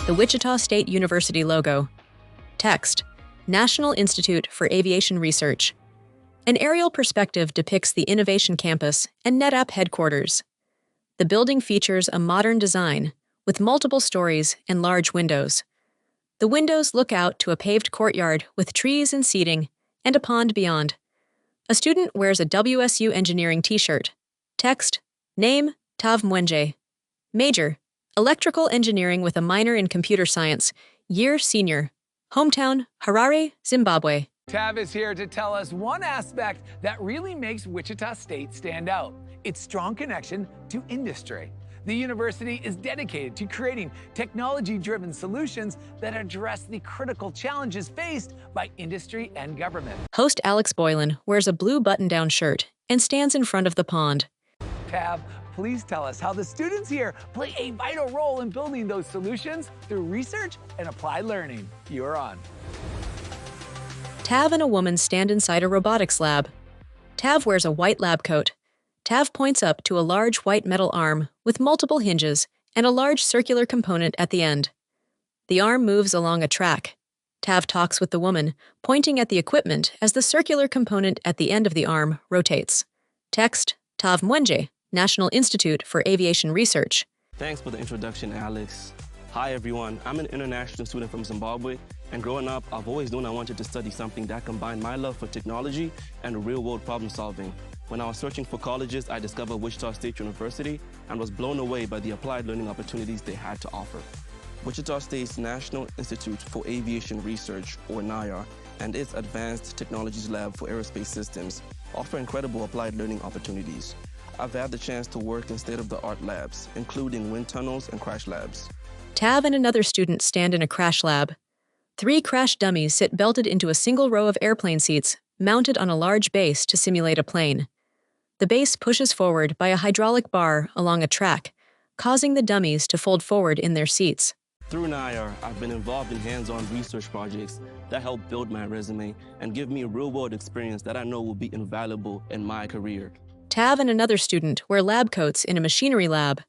the Wichita State University logo. Text, National Institute for Aviation Research. An aerial perspective depicts the Innovation Campus and NetApp headquarters. The building features a modern design with multiple stories and large windows. The windows look out to a paved courtyard with trees and seating and a pond beyond. A student wears a WSU engineering t-shirt. Text, Name, Tav Mwenje. Major, Electrical Engineering with a minor in Computer Science. Year Senior. Hometown, Harare, Zimbabwe. Tav is here to tell us one aspect that really makes Wichita State stand out: its strong connection to industry. The university is dedicated to creating technology-driven solutions that address the critical challenges faced by industry and government. Host Alex Boylan wears a blue button-down shirt and stands in front of the pond. Tav, please tell us how the students here play a vital role in building those solutions through research and applied learning. You're on. Tav and a woman stand inside a robotics lab. Tav wears a white lab coat. Tav points up to a large white metal arm with multiple hinges and a large circular component at the end. The arm moves along a track. Tav talks with the woman, pointing at the equipment as the circular component at the end of the arm rotates. Text, Tav Mwenje, National Institute for Aviation Research. Thanks for the introduction, Alex. Hi everyone, I'm an international student from Zimbabwe, and growing up, I've always known I wanted to study something that combined my love for technology and real-world problem solving. When I was searching for colleges, I discovered Wichita State University and was blown away by the applied learning opportunities they had to offer. Wichita State's National Institute for Aviation Research, or NIAR, and its Advanced Technologies Lab for Aerospace Systems offer incredible applied learning opportunities. I've had the chance to work in state-of-the-art labs, including wind tunnels and crash labs. Tav and another student stand in a crash lab. 3 crash dummies sit belted into a single row of airplane seats, mounted on a large base to simulate a plane. The base pushes forward by a hydraulic bar along a track, causing the dummies to fold forward in their seats. Through NIAR, I've been involved in hands-on research projects that help build my resume and give me a real-world experience that I know will be invaluable in my career. Tav and another student wear lab coats in a machinery lab.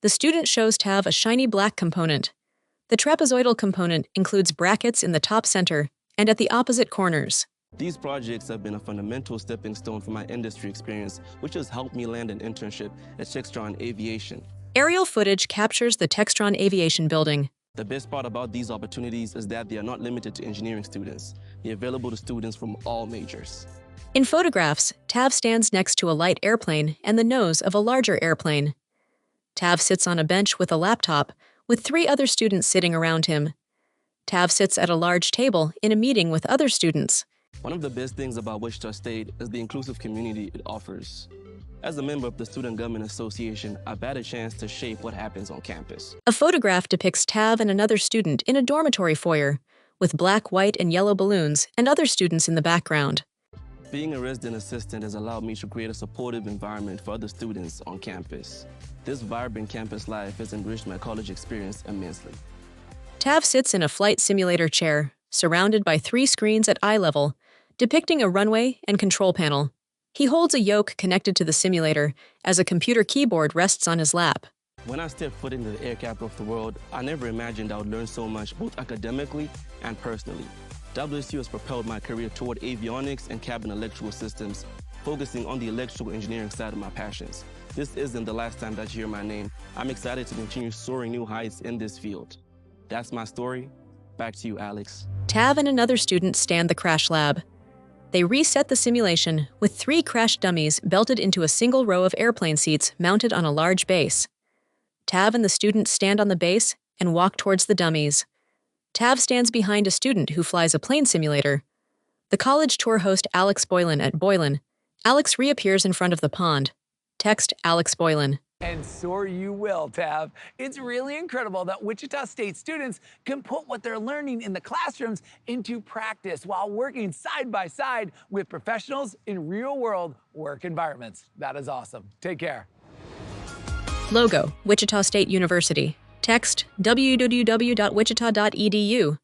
The student shows Tav a shiny black component. The trapezoidal component includes brackets in the top center and at the opposite corners. These projects have been a fundamental stepping stone for my industry experience, which has helped me land an internship at Textron Aviation. Aerial footage captures the Textron Aviation building. The best part about these opportunities is that they are not limited to engineering students. They're available to students from all majors. In photographs, Tav stands next to a light airplane and the nose of a larger airplane. Tav sits on a bench with a laptop, with 3 other students sitting around him. Tav sits at a large table in a meeting with other students. One of the best things about Wichita State is the inclusive community it offers. As a member of the Student Government Association, I've had a chance to shape what happens on campus. A photograph depicts Tav and another student in a dormitory foyer, with black, white, and yellow balloons and other students in the background. Being a resident assistant has allowed me to create a supportive environment for other students on campus. This vibrant campus life has enriched my college experience immensely. Tav sits in a flight simulator chair, surrounded by 3 screens at eye level, depicting a runway and control panel. He holds a yoke connected to the simulator as a computer keyboard rests on his lap. When I stepped foot into the air capital of the world, I never imagined I would learn so much, both academically and personally. WSU has propelled my career toward avionics and cabin electrical systems, focusing on the electrical engineering side of my passions. This isn't the last time that you hear my name. I'm excited to continue soaring new heights in this field. That's my story. Back to you, Alex. Tav and another student stand the crash lab. They reset the simulation with 3 crash dummies belted into a single row of airplane seats mounted on a large base. Tav and the student stand on the base and walk towards the dummies. Tav stands behind a student who flies a plane simulator. The college tour host Alex Boylan at Boylan. Alex reappears in front of the pond. Text Alex Boylan. And soar you will, Tav. It's really incredible that Wichita State students can put what they're learning in the classrooms into practice while working side by side with professionals in real-world work environments. That is awesome. Take care. Logo, Wichita State University. Text, www.wichita.edu.